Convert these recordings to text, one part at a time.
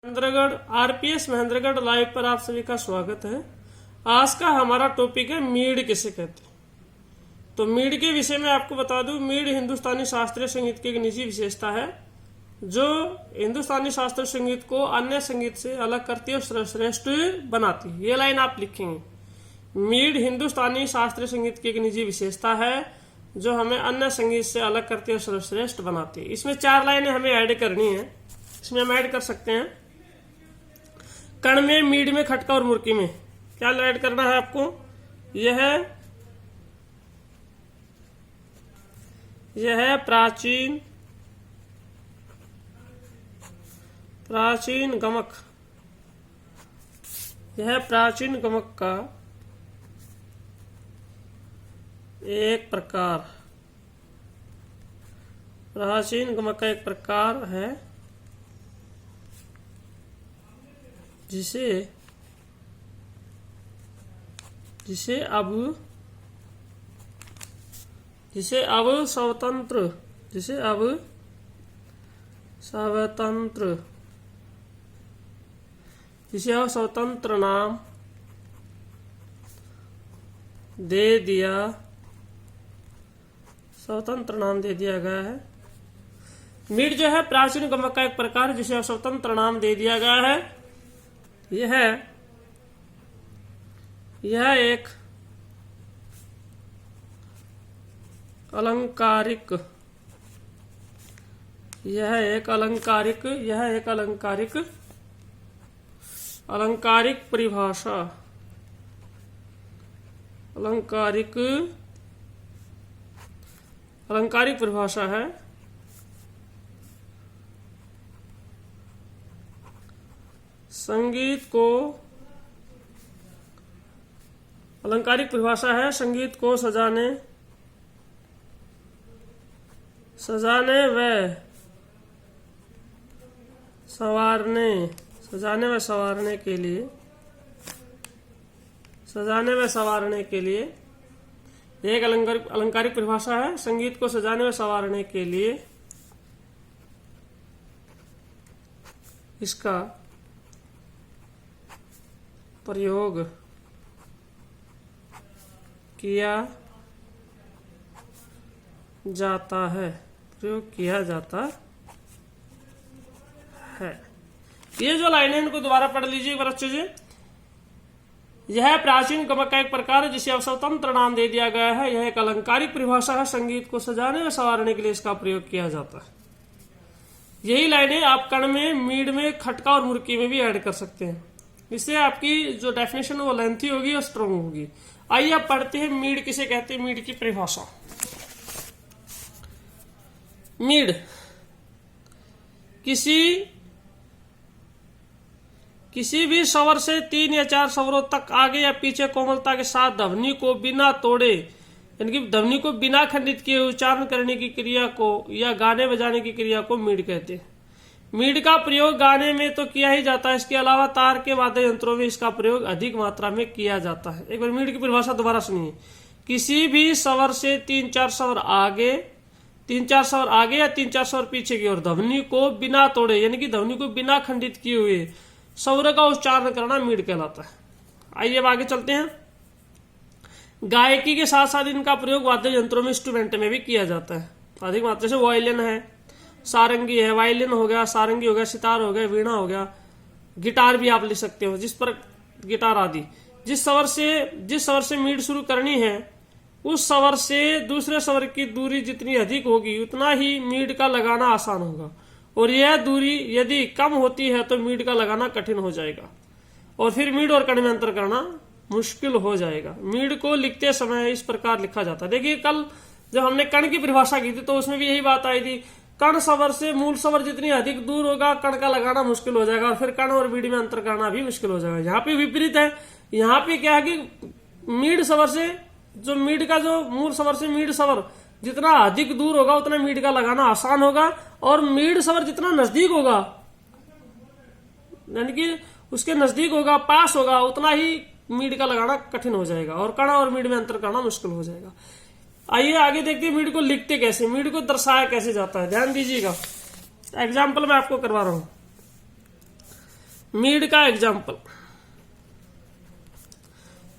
Mahendragarh RPS Mahendragarh live पर आप सभी का स्वागत है। आज का हमारा टॉपिक है मीड किसे कहते हैं। तो मीड के विषय में आपको बता दूं, मीड हिंदुस्तानी शास्त्रीय संगीत की एक निजी विशेषता है जो हिंदुस्तानी शास्त्रीय संगीत को अन्य संगीत से अलग करती है और श्रेष्ठ बनाती है। ये लाइन आप लिखेंगे, मीड हिंदुस्तानी शास्त्रीय संगीत की एक निजी विशेषता है जो हमें अन्य संगीत से अलग करती है और श्रेष्ठ बनाती है। इसमें 4 लाइनें हमें ऐड करनी है, इसमें हम ऐड कर सकते हैं। कण में, मीड में, खटका और मुर्की में क्या ऐड करना है आपको? यह है प्राचीन गमक। यह प्राचीन गमक का एक प्रकार, प्राचीन गमक का एक प्रकार है जिसे अब स्वतंत्र नाम दे दिया गया है। मीड जो है प्राचीन गमक का एक प्रकार जिसे स्वतंत्र नाम दे दिया गया है। यह एक अलंकारिक परिभाषा है। संगीत को अलंकारिक परिभाषा है, संगीत को सजाने व संवारने के लिए एक अलंकारिक परिभाषा है। संगीत को सजाने व संवारने के लिए इसका प्रयोग किया जाता है। ये जो लाइनें इनको दोबारा पढ़ लीजिए एक बार अच्छे से। यह प्राचीन गमक का एक प्रकार है जिसे अब स्वतंत्र नाम दे दिया गया है। यह एक अलंकारिक परिभाषा है, संगीत को सजाने व संवारने के लिए इसका प्रयोग किया जाता है। यही लाइनें आप कण में, मीड में, खटका और मुर्की में भी ऐड कर सकते हैं। इससे आपकी जो डेफिनेशन है वो लेंथी होगी और स्ट्रॉन्ग होगी। आइए आप पढ़ते हैं मीड किसे कहते हैं, मीड की परिभाषा। मीड किसी भी स्वर से 3 या 4 स्वरों तक आगे या पीछे कोमलता के साथ ध्वनि को बिना तोड़े, यानी कि ध्वनि को बिना खंडित किए उच्चारण करने की क्रिया को या गाने बजाने की क्रिया को मीड कहते हैं। मीड का प्रयोग गाने में तो किया ही जाता है, इसके अलावा तार के वाद्य यंत्रों में इसका प्रयोग अधिक मात्रा में किया जाता है। एक बार मीड की परिभाषा दोबारा सुनिए। किसी भी स्वर से 3-4 स्वर आगे या 3-4 स्वर पीछे की ओर ध्वनि को बिना तोड़े, यानी कि ध्वनि को बिना खंडित किए हुए स्वर का उच्चारण करना मीड कहलाता है। आइए अब आगे चलते हैं। गायकी के साथ साथ इनका प्रयोग वाद्य यंत्रों में, इंस्ट्रूमेंट में भी किया जाता है अधिक मात्रा से। वायलिन है, सारंगी है, वायलिन हो गया, सारंगी हो गया, सितार हो गया, वीणा हो गया, गिटार भी आप ले सकते हो, जिस पर गिटार आदि। जिस स्वर से मीड शुरू करनी है उस स्वर से दूसरे स्वर की दूरी जितनी अधिक होगी उतना ही मीड का लगाना आसान होगा, और यह दूरी यदि कम होती है तो मीड का लगाना कठिन हो जाएगा और फिर मीड और कण में अंतर करना मुश्किल हो जाएगा। मीड को लिखते समय इस प्रकार लिखा जाता है। देखिए कल जब हमने कण की परिभाषा की थी तो उसमें भी यही बात आई थी, कण स्वर से मूल स्वर जितनी अधिक दूर होगा कण का लगाना मुश्किल हो जाएगा और फिर कण और मीड में अंतर करना भी मुश्किल हो जाएगा। यहाँ पे विपरीत है, यहाँ पे क्या है कि मीड स्वर से जो मीड का जो मूल स्वर से मीड स्वर जितना अधिक दूर होगा उतना मीड का लगाना आसान होगा, और मीड स्वर जितना नजदीक होगा यानी कि उसके नजदीक होगा, पास होगा, उतना ही मीड का लगाना कठिन हो जाएगा और कण और मीड में अंतर करना मुश्किल हो जाएगा। आइए आगे देखते हैं मीड को लिखते कैसे, मीड को दर्शाया कैसे जाता है। ध्यान दीजिएगा, एग्जाम्पल मैं आपको करवा रहा हूं। मीड का एग्जाम्पल।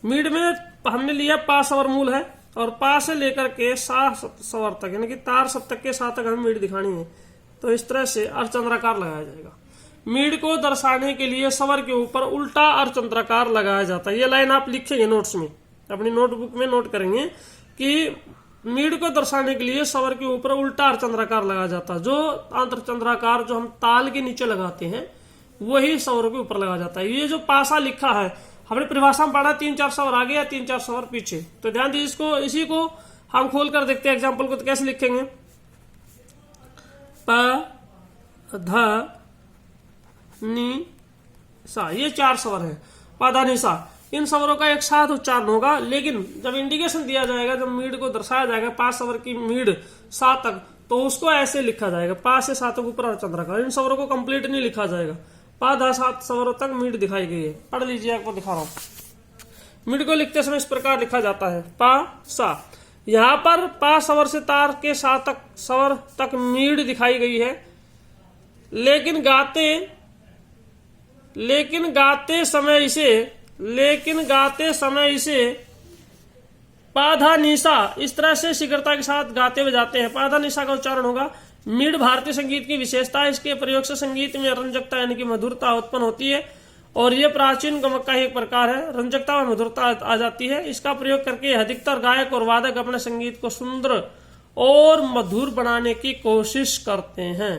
मीड में हमने लिया पा स्वर मूल है और पा से लेकर के सा स्वर तक यानी कि तार सप्तक के साथ तक हमें मीड दिखानी है। तो इस तरह से अर्धचंद्राकार लगाया जाएगा। मीड को दर्शाने के लिए स्वर के ऊपर उल्टा अर्धचंद्राकार लगाया जाता है। ये लाइन आप लिखेंगे नोट्स में, अपनी नोटबुक में नोट करेंगे कि मीड को दर्शाने के लिए स्वर के ऊपर उल्टा अर्धचंद्राकार लगाया जाता है। जो अर्धचंद्राकार जो हम ताल के नीचे लगाते हैं वही स्वर के ऊपर लगाया जाता है। ये जो पासा लिखा है हमने परिभाषा में पढ़ा 3-4 स्वर आगे या 3-4 स्वर पीछे। तो ध्यान दीजिए, इसको इसी को हम खोल कर देखते हैं एग्जाम्पल को। तो कैसे लिखेंगे? प ध नी सा, ये 4 स्वर है। प ध नि सा, इन स्वरों का एक साथ उच्चारण होगा। लेकिन जब इंडिकेशन दिया जाएगा, जब मीड को दर्शाया जाएगा 5 स्वर की मीड सा तक, तो उसको ऐसे लिखा जाएगा 5 से 7 तक ऊपर अर्धचंद्राकार। इन स्वरों को कंप्लीट नहीं लिखा जाएगा। प ध 7 स्वरों तक मीड दिखाई गई है। पढ़ लीजिए, आपको दिखा रहा हूं। मीड को लिखते समय इस प्रकार लिखा जाता है प सा। यहाँ पर प स्वर से तार के सा तक स्वर तक मीड दिखाई गई है। लेकिन गाते समय इसे पाधा निशा इस तरह से शीघ्रता के साथ गाते हुए जाते हैं। पाधा निशा का उच्चारण होगा। मीड भारतीय संगीत की विशेषता है। इसके प्रयोग से संगीत में रंजकता यानी कि मधुरता उत्पन्न होती है और ये प्राचीन गमक का एक प्रकार है। रंजकता और मधुरता आ जाती है। इसका प्रयोग करके अधिकतर गायक और वादक अपने संगीत को सुंदर और मधुर बनाने की कोशिश करते हैं।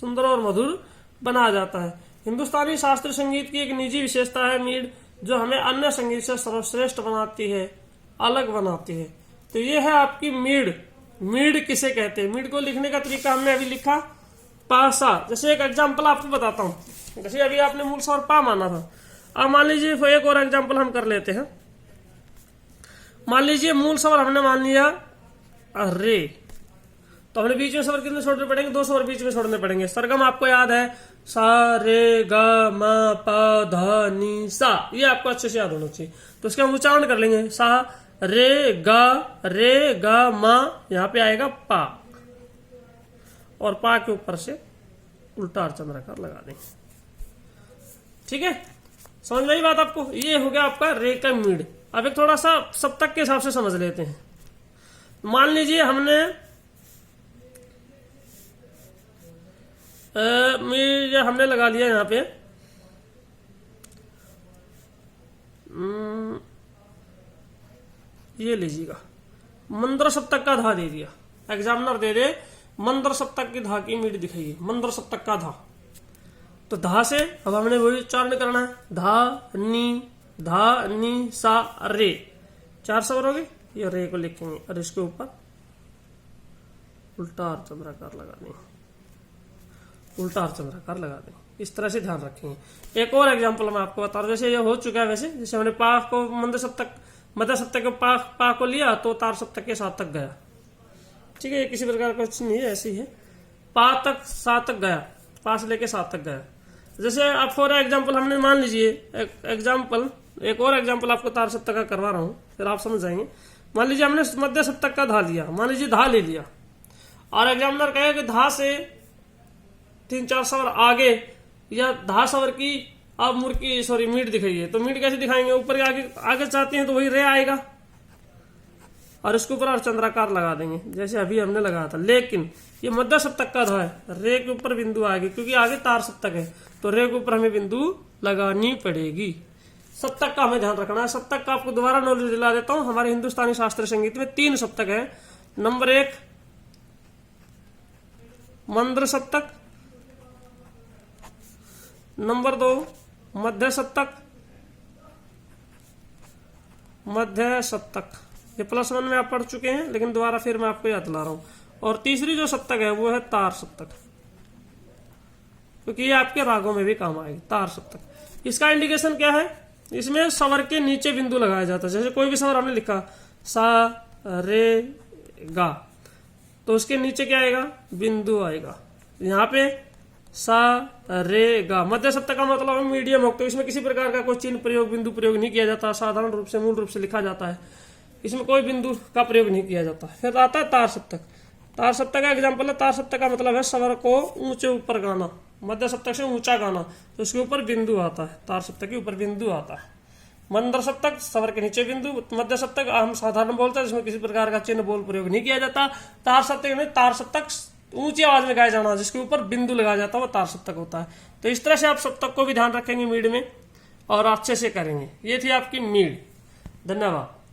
सुंदर और मधुर बना जाता है। हिंदुस्तानी शास्त्रीय संगीत की एक निजी विशेषता है मीड, जो हमें अन्य संगीत से सर्वश्रेष्ठ बनाती है, अलग बनाती है। तो ये है आपकी मीड। मीड किसे कहते हैं? मीड को लिखने का तरीका हमने अभी लिखा पासा। जैसे एक एग्जांपल आपको बताता हूं। जैसे अभी आपने मूल स्वर पा माना था। अब मान लीजिए एक और एग्जांपल हम कर लेते हैं। मान लीजिए मूल स्वर हमने मान लिया रे, तो हमने बीच में स्वर कितने छोड़ने पड़ेंगे? 2 स्वर बीच में छोड़ने पड़ेंगे। सरगम आपको याद है, सा रे गा मा पा धा नी सा, ये आपको अच्छे से याद होना चाहिए। तो इसका हम उच्चारण कर लेंगे। सा रे गा मा, यहाँ पे आएगा पा, और पा के ऊपर से उल्टा अर्धचंद्राकार लगा देंगे। ठीक है, समझ में आई बात आपको? ये हो गया आपका रे का मीड। अब एक थोड़ा सा सप्तक के हिसाब से समझ लेते हैं। मान लीजिए हमने हमने लगा लिया यहाँ पे ये लीजिएगा मंद्र सप्तक का धा दे दिया। एग्जामिनर दे दे मंद्र सप्तक की धा की मीड दिखाइए, मंद्र सप्तक का धा। तो धा से अब हमने वही उच्चारण करना है। धा नी सा रे, 4 स्वर हो गए। ये रे को लिखेंगे और इसके ऊपर उल्टा अर्धचंद्राकार लगा देंगे, उल्टा अर्धचंद्राकार लगा देंगे। इस तरह से ध्यान रखेंगे। एक और एग्जांपल मैं आपको बता रहा हूं। जैसे ये हो चुका है, वैसे जैसे हमने पा को मध्य सप्तक के पा को लिया तो तार सप्तक के 7 तक गया। ठीक है, ये किसी प्रकार का कुछ नहीं है, ऐसी है। पा तक 7 तक गया, पा से लेके 7 तक गया। जैसे आप फॉर एग्जाम्पल हमने मान लीजिए एक और एग्जाम्पल आपको तार सप्तक का करवा रहा हूं, फिर आप समझ जाएंगे। मान लीजिए हमने मध्य सप्तक का धा लिया, मान लीजिए धा ले लिया, और एग्जामिनर कहे कि धा से 3-4 स्वर आगे या धा स्वर की अब मुर्की सॉरी मीड दिखाइए। तो मीड कैसे दिखाएंगे? ऊपर आगे चाहते हैं तो वही रे आएगा और इसके ऊपर अर्धचंद्राकार लगा देंगे, जैसे अभी हमने लगाया था। लेकिन ये मध्य सप्तक का धा है, रे के ऊपर बिंदु आएगी क्योंकि आगे तार सप्तक है, तो रे के ऊपर हमें बिंदु लगानी पड़ेगी। सप्तक का हमें ध्यान रखना है। सप्तक का आपको दोबारा नॉलेज दिला देता हूं। हमारे हिंदुस्तानी शास्त्रीय संगीत में 3 सप्तक है। नंबर 1 मंद्र सप्तक, नंबर 2 मध्य सप्तक, ये +1 में आप पढ़ चुके हैं, लेकिन दोबारा फिर मैं आपको याद दिला रहा हूं। और तीसरी जो सप्तक है वो है तार सप्तक, क्योंकि ये आपके रागों में भी काम आएगी। तार सप्तक, इसका इंडिकेशन क्या है? इसमें स्वर के नीचे बिंदु लगाया जाता है। जैसे कोई भी स्वर हमने लिखा सा रे गा, तो उसके नीचे क्या आएगा? बिंदु आएगा। यहाँ पे सा रे गा, मध्य सप्तक का मतलब है मीडियम हो, तो इसमें किसी प्रकार का कोई चिन्ह प्रयोग, बिंदु प्रयोग नहीं किया जाता। साधारण रूप से मूल रूप से लिखा जाता है, इसमें कोई बिंदु का प्रयोग नहीं किया जाता। फिर आता है तार सप्तक। तार सप्तक का एग्जाम्पल है, तार सप्तक का मतलब है स्वर को ऊंचे ऊपर गाना, मध्य सप्तक से ऊंचा गाना, तो उसके ऊपर बिंदु आता है, तार सप्तक के ऊपर बिंदु आता है। मंद्र सप्तक स्वर के नीचे बिंदु, मध्य सप्तक हम साधारण बोलते हैं जिसमें किसी प्रकार का चिन्ह बोल प्रयोग नहीं किया जाता। तार सप्तक में तार सप्तक ऊंची आवाज में गाया जाना जिसके ऊपर बिंदु लगाया जाता है वो तार सप्तक होता है। तो इस तरह से आप सप्तक को भी ध्यान रखेंगे मीड में और अच्छे से करेंगे। ये थी आपकी मीड। धन्यवाद।